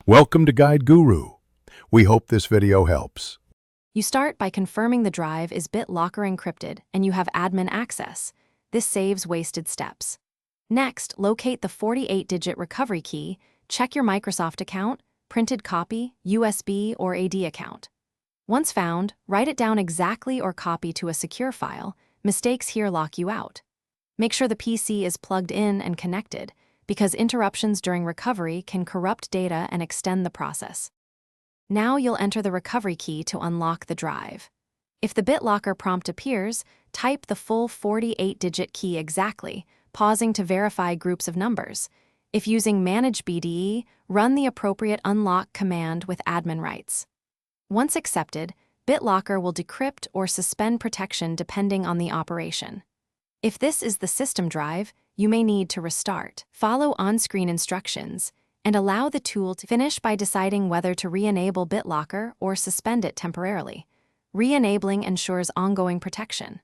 Welcome to Guide Guru. We hope this video helps. You start by confirming the drive is BitLocker encrypted and you have admin access. This saves wasted steps. Next, locate the 48-digit recovery key, check your Microsoft account, printed copy, USB, or AD account. Once found, write it down exactly or copy to a secure file. Mistakes here lock you out. Make sure the PC is plugged in and connected, because interruptions during recovery can corrupt data and extend the process. Now you'll enter the recovery key to unlock the drive. If the BitLocker prompt appears, type the full 48-digit key exactly, pausing to verify groups of numbers. If using Manage BDE, run the appropriate unlock command with admin rights. Once accepted, BitLocker will decrypt or suspend protection depending on the operation. If this is the system drive, you may need to restart. Follow on-screen instructions and allow the tool to finish by deciding whether to re-enable BitLocker or suspend it temporarily. Re-enabling ensures ongoing protection.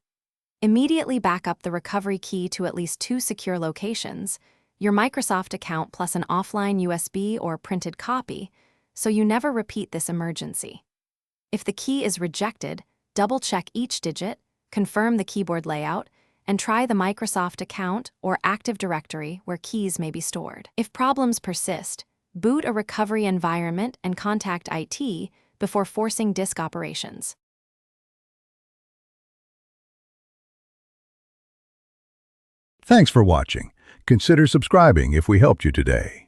Immediately back up the recovery key to at least 2 secure locations, your Microsoft account plus an offline USB or printed copy, so you never repeat this emergency. If the key is rejected, double-check each digit, confirm the keyboard layout, and try the Microsoft account or Active Directory where keys may be stored. If problems persist, boot a recovery environment and contact IT before forcing disk operations. Thanks for watching. Consider subscribing if we helped you today.